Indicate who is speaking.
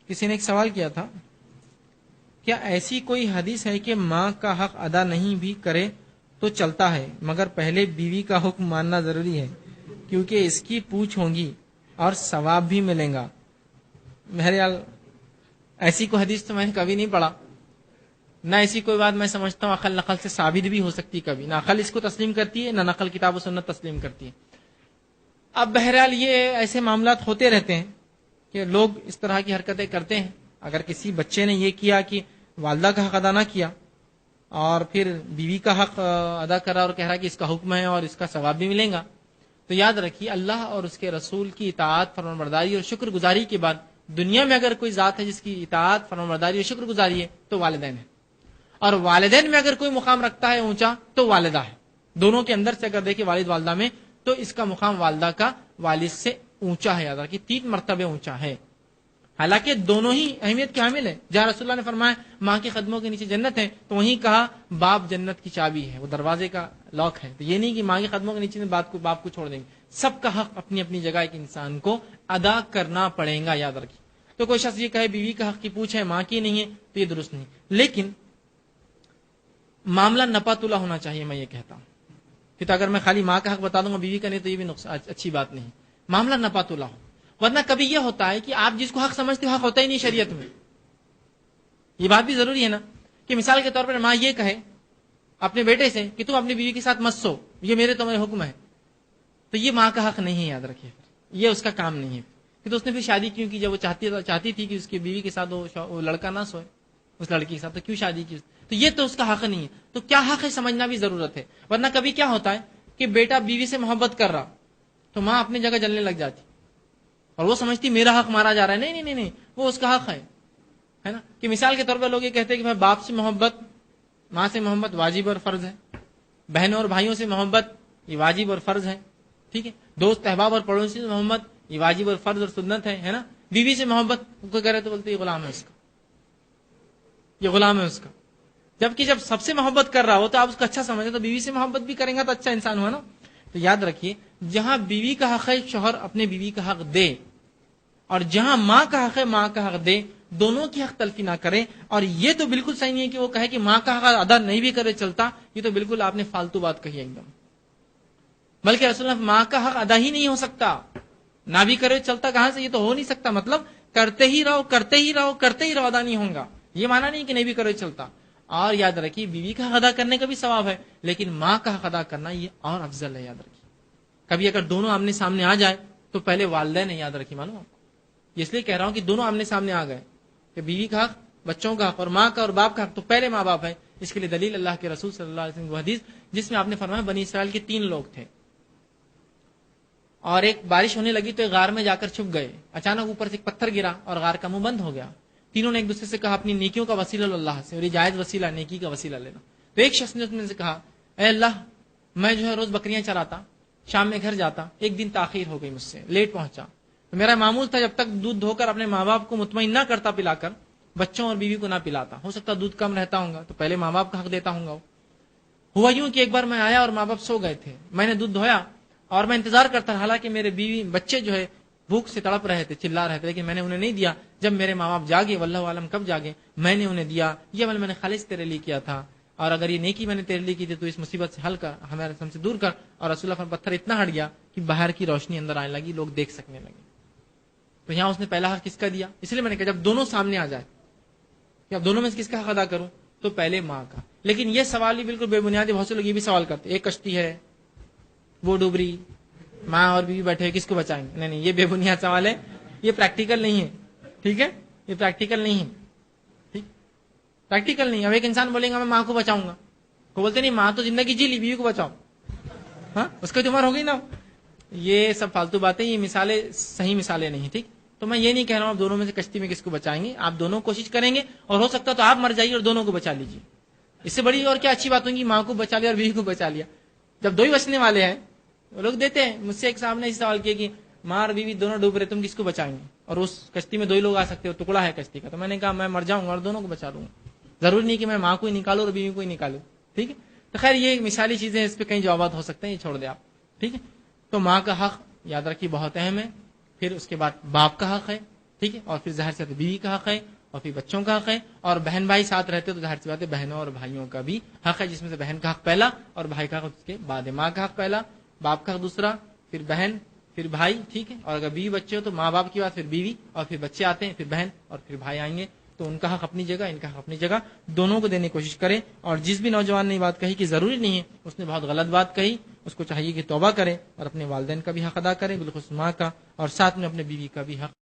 Speaker 1: کسی نے ایک سوال کیا تھا، کیا ایسی کوئی حدیث ہے کہ ماں کا حق ادا نہیں بھی کرے تو چلتا ہے مگر پہلے بیوی کا حکم ماننا ضروری ہے کیونکہ اس کی پوچھ ہوگی اور ثواب بھی ملے گا؟ بہرحال ایسی کوئی حدیث تو میں نے کبھی نہیں پڑھا، نہ ایسی کوئی بات میں سمجھتا ہوں عقل نقل سے ثابت بھی ہو سکتی، کبھی نہ عقل اس کو تسلیم کرتی ہے نہ نقل کتاب و سنت تسلیم کرتی ہے۔ اب بہرحال یہ ایسے معاملات ہوتے رہتے ہیں کہ لوگ اس طرح کی حرکتیں کرتے ہیں۔ اگر کسی بچے نے یہ کیا کہ والدہ کا حق ادا نہ کیا اور پھر بیوی کا حق ادا کرا اور کہہ رہا کہ اس کا حکم ہے اور اس کا ثواب بھی ملے گا، تو یاد رکھیے اللہ اور اس کے رسول کی اطاعت، فرمانبرداری اور شکر گزاری کے بعد دنیا میں اگر کوئی ذات ہے جس کی اطاعت، فرمانبرداری اور شکر گزاری ہے تو والدین ہے، اور والدین میں اگر کوئی مقام رکھتا ہے اونچا تو والدہ ہے۔ دونوں کے اندر سے اگر دیکھیں والد والدہ میں تو اس کا مقام والدہ کا والد سے اونچا ہے، یاد رکھیے 3 مرتبے اونچا ہے، حالانکہ دونوں ہی اہمیت کے حامل ہیں۔ جہاں رسول اللہ نے فرمایا ماں کے قدموں کے نیچے جنت ہے تو وہیں کہا باپ جنت کی چابی ہے، وہ دروازے کا لاک ہے، تو یہ نہیں کہ ماں کے قدموں کے نیچے باپ کو چھوڑ دیں گے۔ سب کا حق اپنی اپنی جگہ ایک انسان کو ادا کرنا پڑے گا، یاد رکھیے۔ تو کوئی شخص یہ کہے بیوی کا حق کی پوچھ ہے ماں کی نہیں ہے تو یہ درست نہیں، لیکن معاملہ نپاتولا ہونا چاہیے، میں یہ کہتا ہوں کہ اگر میں خالی ماں کا حق بتا دوں گا بیوی کا نہیں تو یہ بھی اچھی بات نہیں، معاملہ نپاتولا ہو۔ ورنہ کبھی یہ ہوتا ہے کہ آپ جس کو حق سمجھتے ہو حق ہوتا ہی نہیں شریعت میں، یہ بات بھی ضروری ہے نا، کہ مثال کے طور پر ماں یہ کہے اپنے بیٹے سے کہ تم اپنی بیوی کے ساتھ مت سو، یہ میرے تمہارے حکم ہے، تو یہ ماں کا حق نہیں ہے، یاد رکھیے، یہ اس کا کام نہیں ہے۔ کہ تو اس نے پھر شادی کیوں کی؟ جب وہ چاہتی تھی کہ اس کی بیوی کے ساتھ وہ لڑکا نہ سوئے اس لڑکی کے ساتھ، تو کیوں شادی کی؟ تو یہ تو اس کا حق نہیں ہے، تو کیا حق ہے سمجھنا بھی ضرورت ہے۔ ورنہ کبھی کیا ہوتا ہے کہ بیٹا بیوی سے محبت کر رہا تو ماں اپنی جگہ جلنے لگ جاتی اور وہ سمجھتی میرا حق مارا جا رہا ہے، نہیں نہیں نہیں، وہ اس کا حق ہے نا۔ کہ مثال کے طور پر لوگ یہ کہتے ہیں کہ میں باپ سے محبت، ماں سے محبت واجب اور فرض ہے، بہنوں اور بھائیوں سے محبت یہ واجب اور فرض ہے، ٹھیک ہے، دوست احباب اور پڑوسی سے محبت یہ واجب اور فرض اور سنت ہے نا۔ بیوی سے محبت کوئی کہہ رہے تو بولتے یہ غلام ہے اس کا، یہ غلام ہے اس کا، جبکہ جب سب سے محبت کر رہا ہو تو آپ اس کو اچھا سمجھیں تو بیوی سے محبت بھی کریں گا تو اچھا انسان ہوا نا۔ تو یاد رکھیے جہاں بیوی کا حق ہے شوہر اپنے بیوی کا حق دے، اور جہاں ماں کا حق ہے ماں کا حق دے، دونوں کی حق تلفی نہ کرے۔ اور یہ تو بالکل صحیح نہیں ہے کہ وہ کہے کہ ماں کا حق ادا نہیں بھی کرے چلتا، یہ تو بالکل آپ نے فالتو بات کہی ایک دم۔ بلکہ رسول اللہ ماں کا حق ادا ہی نہیں ہو سکتا، نہ بھی کرے چلتا کہاں سے، یہ تو ہو نہیں سکتا، مطلب کرتے ہی رہو کرتے ہی رہو کرتے ہی رہو، ادا نہیں ہوگا، یہ مانا نہیں کہ نہیں بھی کرے چلتا۔ اور یاد رکھیے بیوی کا حق ادا کرنے کا بھی ثواب ہے، لیکن ماں کا حق ادا کرنا یہ اور افضل ہے، یاد رکھیے۔ کبھی اگر دونوں آمنے سامنے آ جائے تو پہلے والدین نے، یاد رکھیے، معلوم آپ کو، اس لیے کہہ رہا ہوں کہ دونوں آمنے سامنے آ گئے کہ بیوی کا حق، بچوں کا حق اور ماں کا اور باپ کا حق، تو پہلے ماں باپ ہے۔ اس کے لیے دلیل اللہ کے رسول صلی اللہ علیہ وسلم کی حدیث جس میں آپ نے فرمایا بنی اسرائیل کے 3 لوگ تھے اور ایک بارش ہونے لگی تو ایک غار میں جا کر چھپ گئے، اچانک اوپر سے ایک پتھر گرا اور غار کا منہ بند ہو گیا۔ تینوں نے ایک دوسرے سے کہا اپنی نیکیوں کا وسیلہ لو اللہ سے، اور یہ جائز وسیلہ نیکی کا وسیلہ لینا۔ تو ایک شخص نے اس میں سے کہا اے اللہ میں جو ہے روز بکریاں چراتا، شام میں گھر جاتا، ایک دن تاخیر ہو گئی مجھ سے، لیٹ پہنچا، تو میرا معمول تھا جب تک دودھ دھو کر اپنے ماں باپ کو مطمئن نہ کرتا پلا کر بچوں اور بیوی کو نہ پلاتا، ہو سکتا دودھ کم رہتا ہوں گا تو پہلے ماں باپ کا حق دیتا ہوں گا۔ ہوا یوں کہ ایک بار میں آیا اور ماں باپ سو گئے تھے، میں نے دودھ دھویا اور میں انتظار کرتا رہا، حالانکہ میرے بیوی بچے جو ہے بھوک سے تڑپ رہے تھے، چلا رہے تھے، لیکن میں نے انہیں نہیں دیا۔ جب میرے ماں باپ جاگے، واللہ عالم کب جاگے، میں نے انہیں دیا۔ یہ عمل میں نے خالص تیرے لیے کیا تھا، اور اگر یہ نیکی میں نے تیرے لیے کی تھی تو اس مصیبت سے حل کر، ہمارے ہم سے دور کر۔ اور رسول اللہ پتھر اتنا ہٹ گیا کہ باہر کی روشنی اندر آنے لگی، لوگ دیکھ سکنے لگے۔ تو یہاں اس نے پہلا حق کس کا دیا؟ اس لیے میں نے کہا جب دونوں سامنے آ جائے کہ اب دونوں میں سے کس کا حق ادا کروں تو پہلے ماں کا۔ لیکن یہ سوال ہی بالکل بے بنیادی، بہت سے لوگ یہ بھی سوال کرتے ایک کشتی ہے وہ ڈوب رہی، ماں اور بیوی بیٹھے کس کو بچائیں گے؟ نہیں، یہ بے بنیاد سوال ہے، یہ پریکٹیکل نہیں ہے، ٹھیک ہے، یہ پریکٹیکل نہیں ہے، ٹھیک، پریکٹیکل نہیں ہے۔ اب ایک انسان بولے گا میں ماں کو بچاؤں گا، وہ بولتے نہیں ماں تو زندگی جی لی، بیوی کو بچاؤ، ہاں اس کی عمر ہو گئی نا۔ یہ سب فالتو باتیں، یہ مثالیں صحیح مثالیں نہیں، ٹھیک۔ تو میں یہ نہیں کہہ رہا ہوں آپ دونوں میں سے کشتی میں کس کو بچائیں گے، آپ دونوں کوشش کریں گے اور ہو سکتا تو آپ مر جائیے اور دونوں کو بچا لیجیے، اس سے بڑی اور کیا اچھی بات ہوگی، ماں کو بچا لیا اور بیوی کو بچا لیا۔ جب 2 ہی بچنے والے ہیں وہ لوگ دیتے ہیں، مجھ سے ایک صاحب نے اس سوال کیا کہ ماں اور بیوی دونوں ڈوب رہے، تم کس کو بچائیں گے، اور اس کشتی میں 2 ہی لوگ آ سکتے ہو، ٹکڑا ہے کشتی کا۔ تو میں نے کہا میں مر جاؤں گا اور دونوں کو بچا لوں گا، ضروری نہیں کہ میں ماں کو ہی نکالوں اور بیوی کو ہی نکالوں، ٹھیک ہے۔ تو خیر یہ مثالی چیزیں، اس پہ کئی جوابات ہو سکتے ہیں، یہ چھوڑ دیں آپ، ٹھیک ہے۔ تو ماں کا حق یاد رکھیے بہت اہم ہے۔ پھر اس کے بعد باپ کا حق ہے، ٹھیک ہے. اور پھر ظاہر سی بات ہے بیوی کا حق ہے اور پھر بچوں کا حق ہے, اور بہن بھائی ساتھ رہتے تو ظاہر سی بات ہے بہنوں اور بھائیوں کا بھی حق ہے, جس میں سے بہن کا حق پہلا اور بھائی کا حق اس کے بعد ہے. ماں کا حق پہلا, باپ کا حق دوسرا, پھر بہن, پھر بھائی. ٹھیک ہے. اور اگر بیوی بچے ہو تو ماں باپ کی بات, پھر بیوی, اور پھر بچے آتے ہیں, پھر بہن, اور پھر بھائی آئیں گے. تو ان کا حق اپنی جگہ, ان کا حق اپنی جگہ, دونوں کو دینے کی کوشش کریں. اور جس بھی نوجوان نے یہ بات کہی کہ ضروری نہیں ہے, اس نے بہت غلط بات کہی, اس کو چاہیے کہ توبہ کرے اور اپنے والدین کا بھی حق ادا کرے, بالخصوص ماں کا, اور ساتھ میں اپنے بیوی کا بھی حق